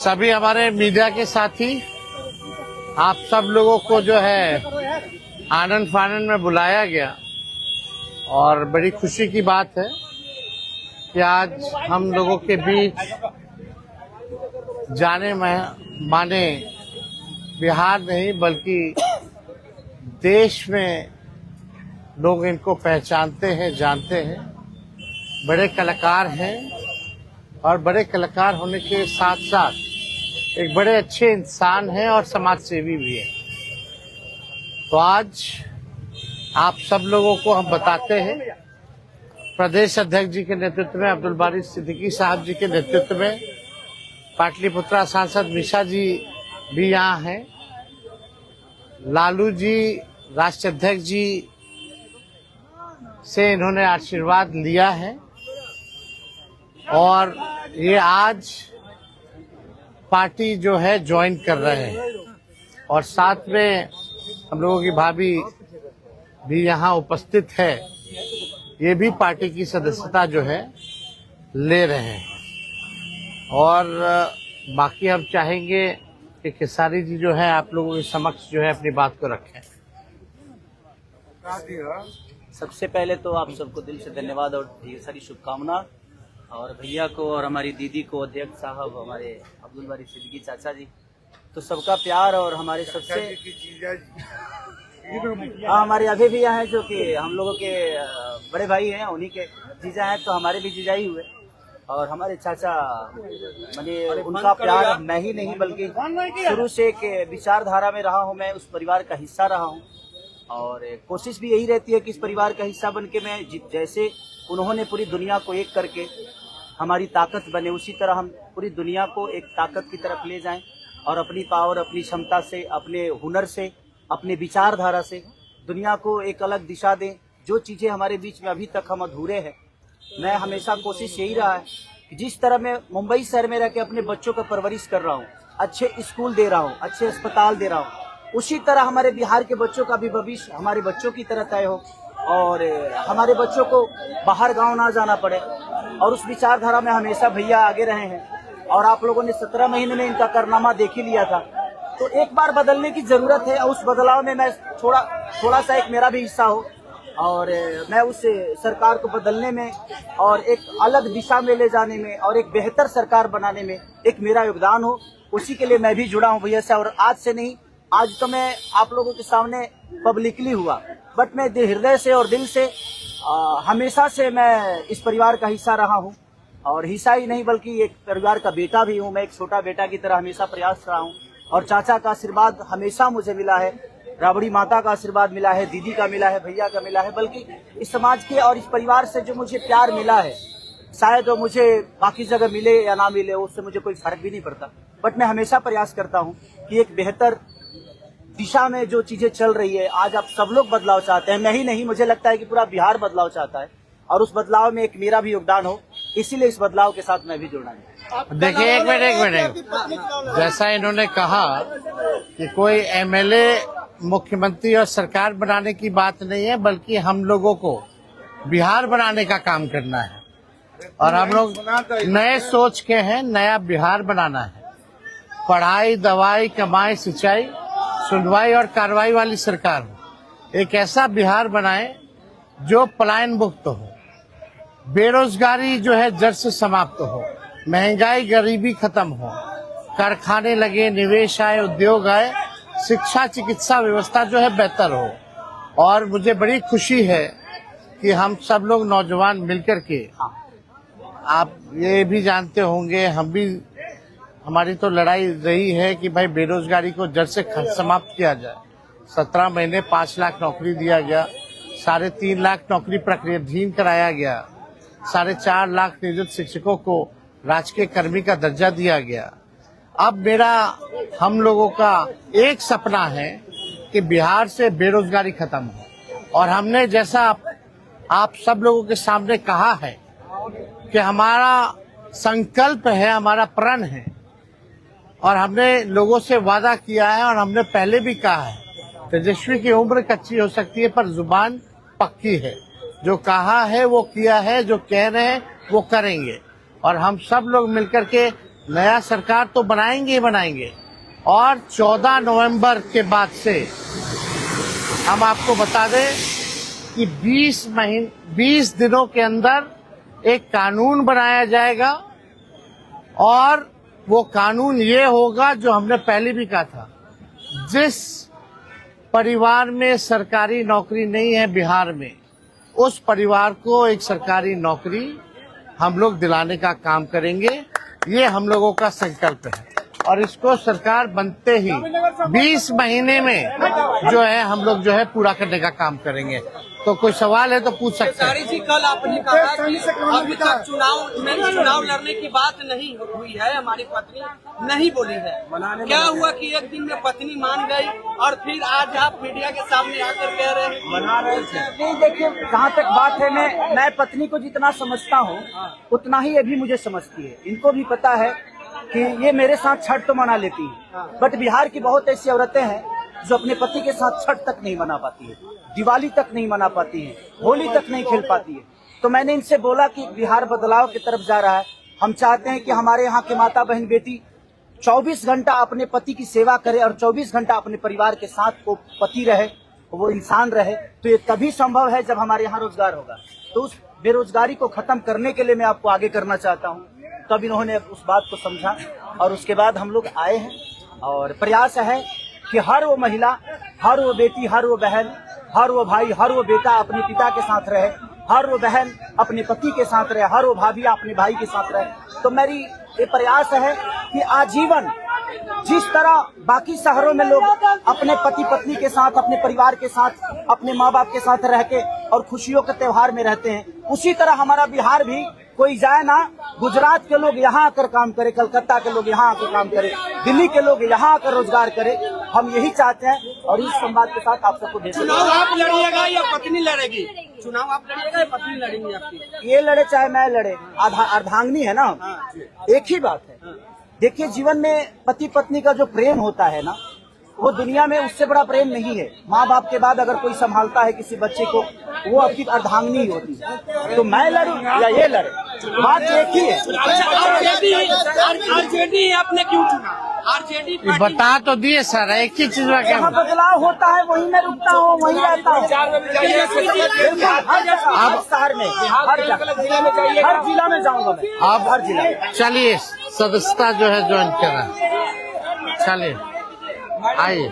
सभी हमारे मीडिया के साथी, आप सब लोगों को जो है आनंद फानंद में बुलाया गया और बड़ी खुशी की बात है कि आज हम लोगों के बीच जाने माने बिहार नहीं बल्कि देश में लोग इनको पहचानते हैं, जानते हैं। बड़े कलाकार हैं और बड़े कलाकार होने के साथ साथ एक बड़े अच्छे इंसान हैं और समाज सेवी भी हैं। तो आज आप सब लोगों को हम बताते हैं, प्रदेश अध्यक्ष जी के नेतृत्व में, अब्दुल बारी सिद्दीकी साहब जी के नेतृत्व में, पाटलिपुत्रा सांसद मिशा जी भी यहाँ हैं, लालू जी राष्ट्रीय अध्यक्ष जी से इन्होंने आशीर्वाद लिया है और ये आज पार्टी जो है ज्वाइन कर रहे हैं और साथ में हम लोगों की भाभी भी यहाँ उपस्थित है, ये भी पार्टी की सदस्यता जो है ले रहे हैं। और बाकी हम चाहेंगे कि खेसारी जी जो है आप लोगों के समक्ष जो है अपनी बात को रखें। सबसे पहले तो आप सबको दिल से धन्यवाद और ढेर सारी शुभकामना, और भैया को और हमारी दीदी को, अध्यक्ष साहब, हमारे अब्दुल बारी सिद्दीकी चाचा जी, तो सबका प्यार और हमारे सबसे हमारे अभी भी यहाँ हैं जो कि हम लोगों के बड़े भाई हैं, उन्हीं के जीजा हैं, तो हमारे भी जीजा ही हुए। और हमारे चाचा मैंने उनका प्यार मैं ही नहीं बल्कि शुरू से एक विचारधारा में रहा हूँ, मैं उस परिवार का हिस्सा रहा हूँ और कोशिश भी यही रहती है कि इस परिवार का हिस्सा बन के मैं जैसे उन्होंने पूरी दुनिया को एक करके हमारी ताकत बने, उसी तरह हम पूरी दुनिया को एक ताकत की तरफ ले जाएं और अपनी पावर, अपनी क्षमता से, अपने हुनर से, अपने विचारधारा से दुनिया को एक अलग दिशा दें। जो चीज़ें हमारे बीच में अभी तक हम अधूरे हैं, मैं हमेशा कोशिश यही रहा है कि जिस तरह मैं मुंबई शहर में रह के अपने बच्चों को परवरिश कर रहा हूँ, अच्छे स्कूल दे रहा हूँ, अच्छे अस्पताल दे रहा हूँ, उसी तरह हमारे बिहार के बच्चों का भी भविष्य हमारे बच्चों की तरह तय हो और हमारे बच्चों को बाहर गांव ना जाना पड़े। और उस विचारधारा में हमेशा भैया आगे रहे हैं और आप लोगों ने 17 महीने में इनका कारनामा देख ही लिया था। तो एक बार बदलने की जरूरत है और उस बदलाव में मैं थोड़ा सा एक मेरा भी हिस्सा हो और मैं उस सरकार को बदलने में और एक अलग दिशा में ले जाने में और एक बेहतर सरकार बनाने में एक मेरा योगदान हो, उसी के लिए मैं भी जुड़ा हूँ भैया से। और आज से नहीं, आज तो मैं आप लोगों के सामने पब्लिकली हुआ, बट मैं हृदय से और दिल से हमेशा से मैं इस परिवार का हिस्सा रहा हूँ और हिस्सा ही नहीं बल्कि एक परिवार का बेटा भी हूँ। मैं एक छोटा बेटा की तरह हमेशा प्रयास रहा हूँ और चाचा का आशीर्वाद हमेशा मुझे मिला है, राबड़ी माता का आशीर्वाद मिला है, दीदी का मिला है, भैया का मिला है, बल्कि इस समाज के और इस परिवार से जो मुझे प्यार मिला है, शायद वो मुझे बाकी जगह मिले या ना मिले, उससे मुझे कोई फर्क भी नहीं पड़ता। बट मैं हमेशा प्रयास करता हूँ कि एक बेहतर दिशा में जो चीजें चल रही है, आज आप सब लोग बदलाव चाहते हैं, मैं ही नहीं, मुझे लगता है कि पूरा बिहार बदलाव चाहता है और उस बदलाव में एक मेरा भी योगदान हो, इसीलिए इस बदलाव के साथ मैं भी जुड़ा हूँ। देखिए एक मिनट, जैसा इन्होंने कहा कि कोई एमएलए मुख्यमंत्री और सरकार बनाने की बात नहीं है बल्कि हम लोगों को बिहार बनाने का काम करना है और हम लोग नए सोच के हैं, नया बिहार बनाना है। पढ़ाई, दवाई, कमाई, सिंचाई, सुनवाई और कार्रवाई वाली सरकार हो। एक ऐसा बिहार बनाए जो पलायन मुक्त हो, बेरोजगारी जो है जड़ से समाप्त हो, महंगाई गरीबी खत्म हो, कारखाने लगे, निवेश आए, उद्योग आए, शिक्षा चिकित्सा व्यवस्था जो है बेहतर हो। और मुझे बड़ी खुशी है कि हम सब लोग नौजवान मिलकर के, आप ये भी जानते होंगे, हम भी, हमारी तो लड़ाई रही है कि भाई बेरोजगारी को जड़ से समाप्त किया जाए। 17 महीने 5 लाख नौकरी दिया गया, 3.5 लाख नौकरी प्रक्रियाधीन कराया गया, 4.5 लाख नियोजित शिक्षकों को राजकीय कर्मी का दर्जा दिया गया। अब मेरा, हम लोगों का एक सपना है कि बिहार से बेरोजगारी खत्म हो और हमने जैसा आप सब लोगों के सामने कहा है कि हमारा संकल्प है, हमारा प्रण है और हमने लोगों से वादा किया है और हमने पहले भी कहा है, तेजस्वी की उम्र कच्ची हो सकती है पर जुबान पक्की है। जो कहा है वो किया है, जो कह रहे हैं वो करेंगे और हम सब लोग मिलकर के नया सरकार तो बनाएंगे ही बनाएंगे। और 14 नवंबर के बाद से हम आपको बता दें कि 20 दिनों के अंदर एक कानून बनाया जाएगा और वो कानून ये होगा जो हमने पहले भी कहा था, जिस परिवार में सरकारी नौकरी नहीं है बिहार में, उस परिवार को एक सरकारी नौकरी हम लोग दिलाने का काम करेंगे। ये हम लोगों का संकल्प है और इसको सरकार बनते ही 20 महीने में जो है हम लोग जो है पूरा करने का काम करेंगे। तो कोई सवाल है तो पूछ सकते हैं। जी, कल आपने कहा कि अभी तक चुनाव लड़ने की बात नहीं हुई है, हमारी पत्नी नहीं बोली है। क्या हुआ कि एक दिन में पत्नी मान गई और फिर आज आप मीडिया के सामने आकर कह रहे हैं मना रहे थे? नहीं, देखिए, जहाँ तक बात है, मैं पत्नी को जितना समझता हूँ उतना ही ये भी मुझे समझती है। इनको भी पता है कि ये मेरे साथ छठ तो मना लेती है, बट बिहार की बहुत ऐसी औरतें हैं जो अपने पति के साथ छठ तक नहीं मना पाती है, दिवाली तक नहीं मना पाती है, होली तक नहीं खेल पाती है। तो मैंने इनसे बोला कि बिहार बदलाव की तरफ जा रहा है। हम चाहते हैं कि हमारे यहाँ के माता बहन बेटी 24 घंटा अपने पति की सेवा करे और 24 घंटा अपने परिवार के साथ वो पति रहे, वो इंसान रहे। तो ये तभी संभव है जब हमारे यहाँ रोजगार होगा। तो उस बेरोजगारी को खत्म करने के लिए मैं आपको आगे करना चाहता हूँ। तब इन्होंने उस बात को समझा और उसके बाद हम लोग आए हैं और प्रयास है कि हर वो महिला, हर वो बेटी, हर वो बहन, हर वो भाई, हर वो बेटा अपने पिता के साथ रहे, हर वो बहन अपने पति के साथ रहे, हर वो भाभी अपने भाई के साथ रहे। तो मेरी ये प्रयास है कि आजीवन जिस तरह बाकी शहरों में लोग अपने पति पत्नी के साथ, अपने परिवार के साथ, अपने माँ बाप के साथ रह के और खुशियों के त्योहार में रहते हैं, उसी तरह हमारा बिहार भी कोई जाए ना, गुजरात के लोग यहाँ आकर काम करे, कलकत्ता के लोग यहाँ आकर काम करे, दिल्ली के लोग यहाँ आकर रोजगार करे। हम यही चाहते हैं और इस संवाद के साथ आप सबको भेज। चुनाव आप लड़िएगा या पत्नी लड़ेगी? चुनाव आप लड़िएगा या पत्नी लड़ेंगी आपकी? ये लड़े चाहे मैं लड़े, अर्धांगिनी है ना, एक ही बात है। देखिए, जीवन में पति पत्नी का जो प्रेम होता है ना, वो दुनिया में उससे बड़ा प्रेम नहीं है। माँ बाप के बाद अगर कोई संभालता है किसी बच्चे को, वो आपकी अर्धांगिनी ही होती है। तो मैं लड़ूं या ये लड़े, बात एक ही है। आरजेडी आपने क्यों चुना? आरजेडी बता तो दिए सर, एक ही चीज में क्या बदलाव होता है वहीं मैं रुकता हूँ, वहीं रहता हूँ। अब शहर में, हर जिला में जाऊंगा मैं। अब हर जिला में चलिए सदस्यता जो है ज्वाइन करें। चलिए आइए।